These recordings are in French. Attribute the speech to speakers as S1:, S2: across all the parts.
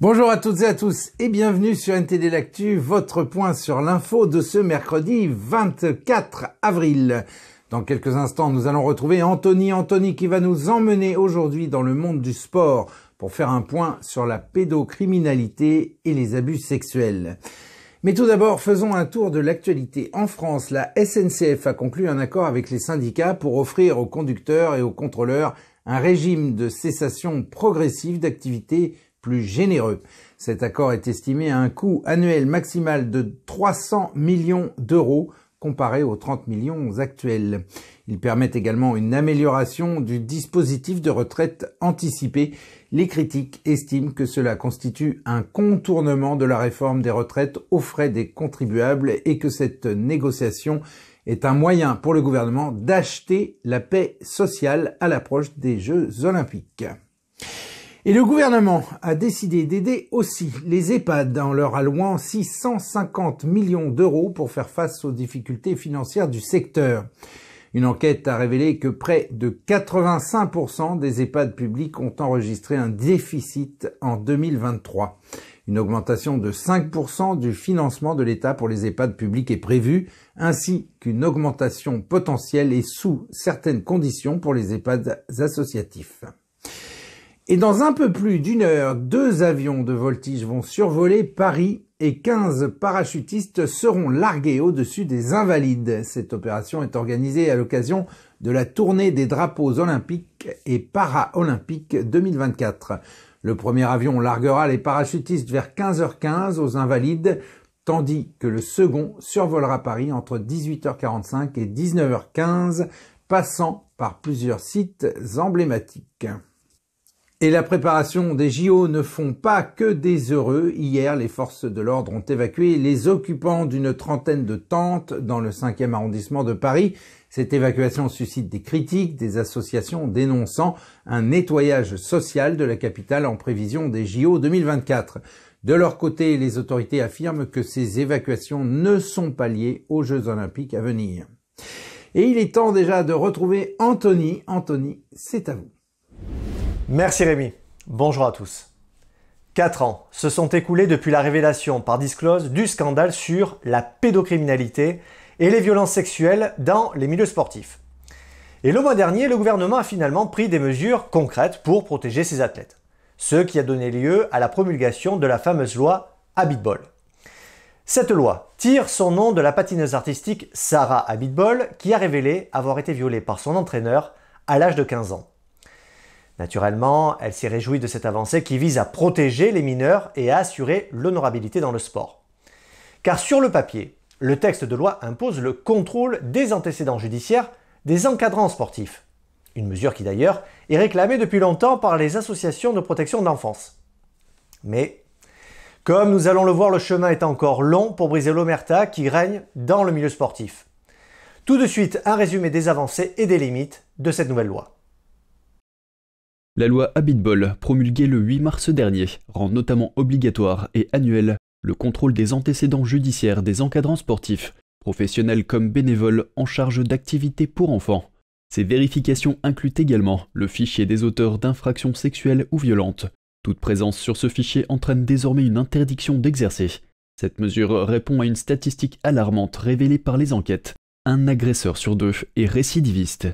S1: Bonjour à toutes et à tous et bienvenue sur NTD L'Actu, votre point sur l'info de ce mercredi 24 avril. Dans quelques instants, nous allons retrouver Anthony qui va nous emmener aujourd'hui dans le monde du sport pour faire un point sur la pédocriminalité et les abus sexuels. Mais tout d'abord, faisons un tour de l'actualité. En France, la SNCF a conclu un accord avec les syndicats pour offrir aux conducteurs et aux contrôleurs un régime de cessation progressive d'activité plus généreux. Cet accord est estimé à un coût annuel maximal de 300 millions d'euros comparé aux 30 millions actuels. Il permet également une amélioration du dispositif de retraite anticipée. Les critiques estiment que cela constitue un contournement de la réforme des retraites aux frais des contribuables et que cette négociation est un moyen pour le gouvernement d'acheter la paix sociale à l'approche des Jeux Olympiques. Et le gouvernement a décidé d'aider aussi les EHPAD en leur allouant 650 millions d'euros pour faire face aux difficultés financières du secteur. Une enquête a révélé que près de 85% des EHPAD publics ont enregistré un déficit en 2023. Une augmentation de 5% du financement de l'État pour les EHPAD publics est prévue, ainsi qu'une augmentation potentielle et sous certaines conditions pour les EHPAD associatifs. Et dans un peu plus d'une heure, 2 avions de voltige vont survoler Paris et 15 parachutistes seront largués au-dessus des Invalides. Cette opération est organisée à l'occasion de la tournée des drapeaux olympiques et para-olympiques 2024. Le premier avion larguera les parachutistes vers 15h15 aux Invalides, tandis que le second survolera Paris entre 18h45 et 19h15, passant par plusieurs sites emblématiques. Et la préparation des JO ne font pas que des heureux. Hier, les forces de l'ordre ont évacué les occupants d'une trentaine de tentes dans le 5e arrondissement de Paris. Cette évacuation suscite des critiques, des associations dénonçant un nettoyage social de la capitale en prévision des JO 2024. De leur côté, les autorités affirment que ces évacuations ne sont pas liées aux Jeux Olympiques à venir. Et il est temps déjà de retrouver Anthony. Anthony, c'est à vous.
S2: Merci Rémi. Bonjour à tous. 4 ans se sont écoulés depuis la révélation par Disclose du scandale sur la pédocriminalité et les violences sexuelles dans les milieux sportifs. Et le mois dernier, le gouvernement a finalement pris des mesures concrètes pour protéger ses athlètes. Ce qui a donné lieu à la promulgation de la fameuse loi Abitbol. Cette loi tire son nom de la patineuse artistique Sarah Abitbol qui a révélé avoir été violée par son entraîneur à l'âge de 15 ans. Naturellement, elle s'est réjouie de cette avancée qui vise à protéger les mineurs et à assurer l'honorabilité dans le sport. Car sur le papier, le texte de loi impose le contrôle des antécédents judiciaires des encadrants sportifs. Une mesure qui d'ailleurs est réclamée depuis longtemps par les associations de protection de l'enfance. Mais, comme nous allons le voir, le chemin est encore long pour briser l'omerta qui règne dans le milieu sportif. Tout de suite, un résumé des avancées et des limites de cette nouvelle loi.
S3: La loi Abitbol, promulguée le 8 mars dernier, rend notamment obligatoire et annuel le contrôle des antécédents judiciaires des encadrants sportifs, professionnels comme bénévoles en charge d'activités pour enfants. Ces vérifications incluent également le fichier des auteurs d'infractions sexuelles ou violentes. Toute présence sur ce fichier entraîne désormais une interdiction d'exercer. Cette mesure répond à une statistique alarmante révélée par les enquêtes. Un agresseur sur 2 est récidiviste.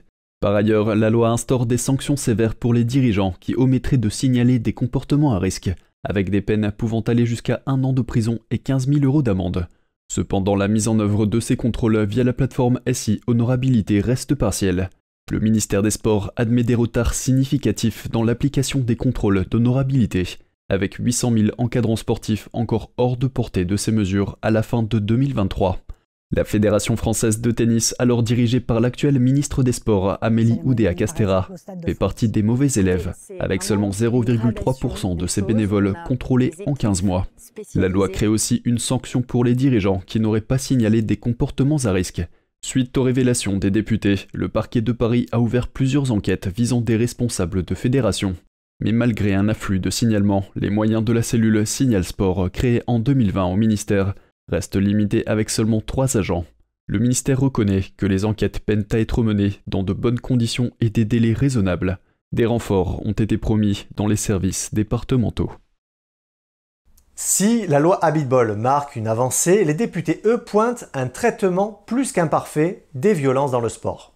S3: Par ailleurs, la loi instaure des sanctions sévères pour les dirigeants qui omettraient de signaler des comportements à risque, avec des peines pouvant aller jusqu'à 1 an de prison et 15 000 € d'amende. Cependant, la mise en œuvre de ces contrôles via la plateforme SI Honorabilité reste partielle. Le ministère des Sports admet des retards significatifs dans l'application des contrôles d'honorabilité, avec 800 000 encadrants sportifs encore hors de portée de ces mesures à la fin de 2023. La Fédération française de tennis, alors dirigée par l'actuelle ministre des Sports, Amélie Oudéa-Castéra, fait partie des mauvais élèves, avec seulement 0,3% de ses bénévoles contrôlés en 15 mois. La loi crée aussi une sanction pour les dirigeants qui n'auraient pas signalé des comportements à risque. Suite aux révélations des députés, le parquet de Paris a ouvert plusieurs enquêtes visant des responsables de fédérations. Mais malgré un afflux de signalements, les moyens de la cellule Signal Sport, créée en 2020 au ministère, restent limités avec seulement 3 agents. Le ministère reconnaît que les enquêtes peinent à être menées dans de bonnes conditions et des délais raisonnables. Des renforts ont été promis dans les services départementaux.
S2: Si la loi Abitbol marque une avancée, les députés, eux, pointent un traitement plus qu'imparfait des violences dans le sport.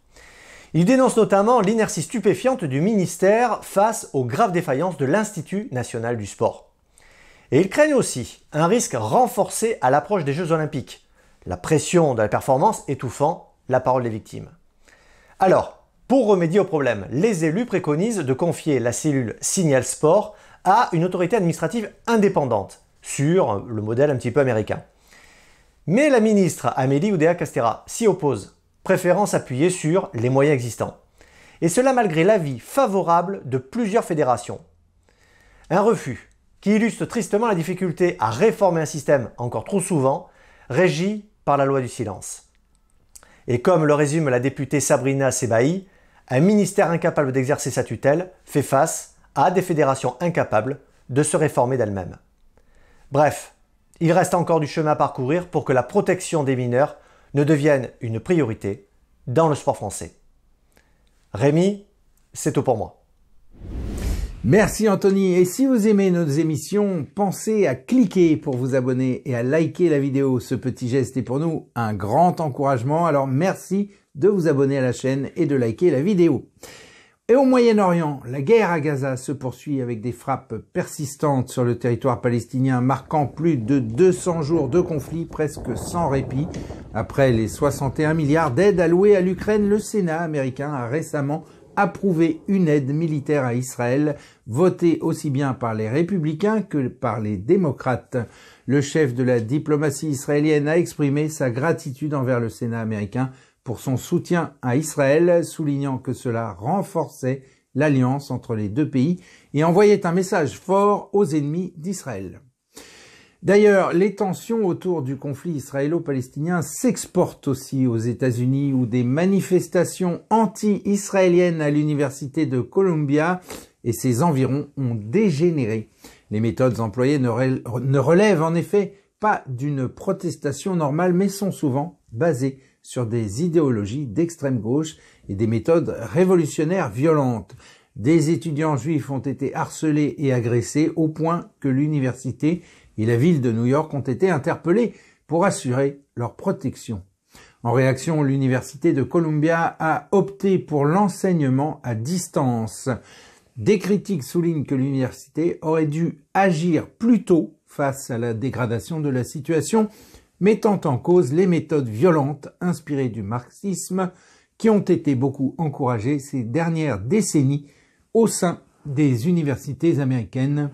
S2: Ils dénoncent notamment l'inertie stupéfiante du ministère face aux graves défaillances de l'Institut national du sport. Et ils craignent aussi un risque renforcé à l'approche des Jeux Olympiques, la pression de la performance étouffant la parole des victimes. Alors, pour remédier au problème, les élus préconisent de confier la cellule Signal Sport à une autorité administrative indépendante, sur le modèle un petit peu américain. Mais la ministre Amélie Oudéa-Castéra s'y oppose, préférant s'appuyer sur les moyens existants. Et cela malgré l'avis favorable de plusieurs fédérations. Un refus qui illustre tristement la difficulté à réformer un système encore trop souvent régi par la loi du silence. Et comme le résume la députée Sabrina Sebaï, un ministère incapable d'exercer sa tutelle fait face à des fédérations incapables de se réformer d'elles-mêmes. Bref, il reste encore du chemin à parcourir pour que la protection des mineurs ne devienne une priorité dans le sport français. Rémi, c'est tout pour moi.
S1: Merci Anthony, et si vous aimez nos émissions, pensez à cliquer pour vous abonner et à liker la vidéo. Ce petit geste est pour nous un grand encouragement, alors merci de vous abonner à la chaîne et de liker la vidéo. Et au Moyen-Orient, la guerre à Gaza se poursuit avec des frappes persistantes sur le territoire palestinien, marquant plus de 200 jours de conflit presque sans répit. Après les 61 milliards d'aides allouées à l'Ukraine, le Sénat américain a récemment approuvé une aide militaire à Israël, votée aussi bien par les républicains que par les démocrates. Le chef de la diplomatie israélienne a exprimé sa gratitude envers le Sénat américain pour son soutien à Israël, soulignant que cela renforçait l'alliance entre les deux pays et envoyait un message fort aux ennemis d'Israël. D'ailleurs, les tensions autour du conflit israélo-palestinien s'exportent aussi aux États-Unis, où des manifestations anti-israéliennes à l'université de Columbia et ses environs ont dégénéré. Les méthodes employées ne relèvent en effet pas d'une protestation normale, mais sont souvent basées sur des idéologies d'extrême gauche et des méthodes révolutionnaires violentes. Des étudiants juifs ont été harcelés et agressés au point que l'université et la ville de New York ont été interpellés pour assurer leur protection. En réaction, l'université de Columbia a opté pour l'enseignement à distance. Des critiques soulignent que l'université aurait dû agir plus tôt face à la dégradation de la situation, mettant en cause les méthodes violentes inspirées du marxisme qui ont été beaucoup encouragées ces dernières décennies au sein des universités américaines,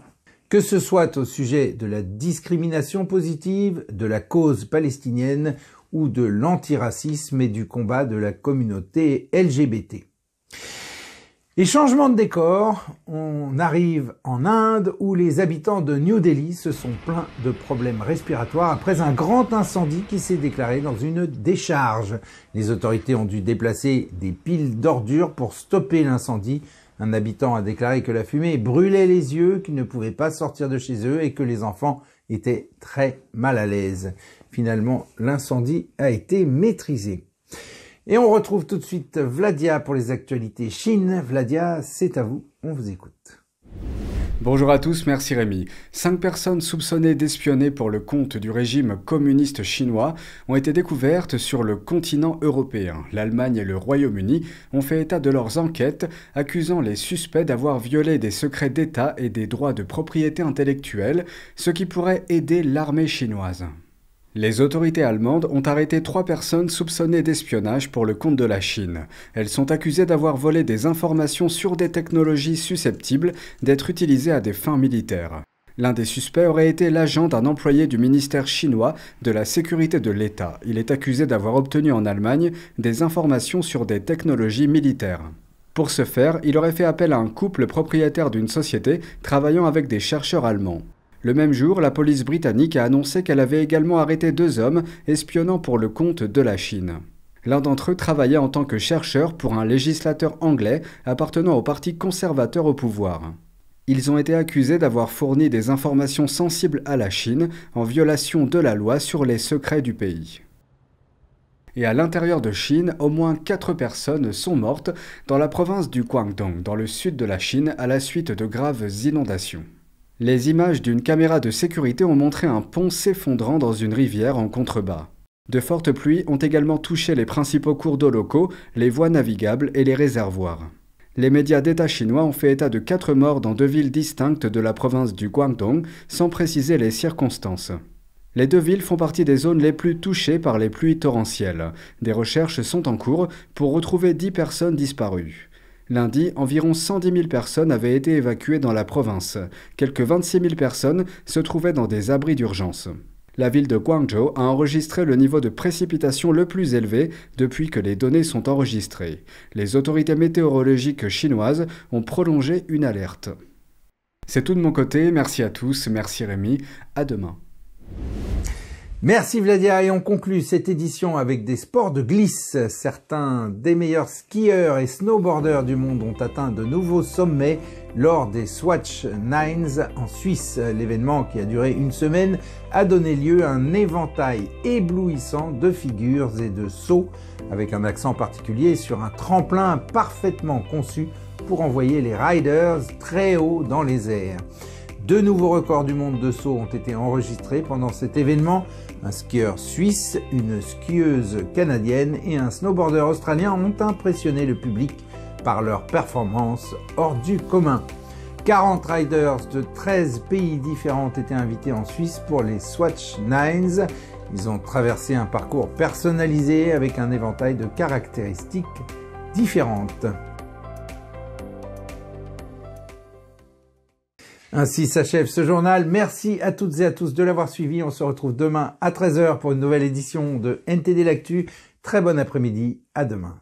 S1: que ce soit au sujet de la discrimination positive, de la cause palestinienne ou de l'antiracisme et du combat de la communauté LGBT. Et changement de décor, on arrive en Inde où les habitants de New Delhi se sont plaints de problèmes respiratoires après un grand incendie qui s'est déclaré dans une décharge. Les autorités ont dû déplacer des piles d'ordures pour stopper l'incendie. Un habitant a déclaré que la fumée brûlait les yeux, qu'ils ne pouvaient pas sortir de chez eux et que les enfants étaient très mal à l'aise. Finalement, l'incendie a été maîtrisé. Et on retrouve tout de suite Vladia pour les actualités Chine. Vladia, c'est à vous, on vous écoute.
S4: Bonjour à tous, merci Rémi. 5 personnes soupçonnées d'espionner pour le compte du régime communiste chinois ont été découvertes sur le continent européen. L'Allemagne et le Royaume-Uni ont fait état de leurs enquêtes, accusant les suspects d'avoir violé des secrets d'État et des droits de propriété intellectuelle, ce qui pourrait aider l'armée chinoise. Les autorités allemandes ont arrêté 3 personnes soupçonnées d'espionnage pour le compte de la Chine. Elles sont accusées d'avoir volé des informations sur des technologies susceptibles d'être utilisées à des fins militaires. L'un des suspects aurait été l'agent d'un employé du ministère chinois de la sécurité de l'État. Il est accusé d'avoir obtenu en Allemagne des informations sur des technologies militaires. Pour ce faire, il aurait fait appel à un couple propriétaire d'une société travaillant avec des chercheurs allemands. Le même jour, la police britannique a annoncé qu'elle avait également arrêté 2 hommes espionnant pour le compte de la Chine. L'un d'entre eux travaillait en tant que chercheur pour un législateur anglais appartenant au parti conservateur au pouvoir. Ils ont été accusés d'avoir fourni des informations sensibles à la Chine en violation de la loi sur les secrets du pays. Et à l'intérieur de Chine, au moins 4 personnes sont mortes dans la province du Guangdong, dans le sud de la Chine, à la suite de graves inondations. Les images d'une caméra de sécurité ont montré un pont s'effondrant dans une rivière en contrebas. De fortes pluies ont également touché les principaux cours d'eau locaux, les voies navigables et les réservoirs. Les médias d'État chinois ont fait état de 4 morts dans 2 villes distinctes de la province du Guangdong, sans préciser les circonstances. Les 2 villes font partie des zones les plus touchées par les pluies torrentielles. Des recherches sont en cours pour retrouver 10 personnes disparues. Lundi, environ 110 000 personnes avaient été évacuées dans la province. Quelques 26 000 personnes se trouvaient dans des abris d'urgence. La ville de Guangzhou a enregistré le niveau de précipitation le plus élevé depuis que les données sont enregistrées. Les autorités météorologiques chinoises ont prolongé une alerte. C'est tout de mon côté, merci à tous, merci Rémi, à demain.
S1: Merci Vladia, et on conclut cette édition avec des sports de glisse. Certains des meilleurs skieurs et snowboarders du monde ont atteint de nouveaux sommets lors des Swatch Nines en Suisse. L'événement, qui a duré une semaine, a donné lieu à un éventail éblouissant de figures et de sauts, avec un accent particulier sur un tremplin parfaitement conçu pour envoyer les riders très haut dans les airs. 2 nouveaux records du monde de saut ont été enregistrés pendant cet événement. Un skieur suisse, une skieuse canadienne et un snowboarder australien ont impressionné le public par leur performance hors du commun. 40 riders de 13 pays différents ont été invités en Suisse pour les Swatch Nines. Ils ont traversé un parcours personnalisé avec un éventail de caractéristiques différentes. Ainsi s'achève ce journal. Merci à toutes et à tous de l'avoir suivi. On se retrouve demain à 13 h pour une nouvelle édition de NTD L'Actu. Très bon après-midi. À demain.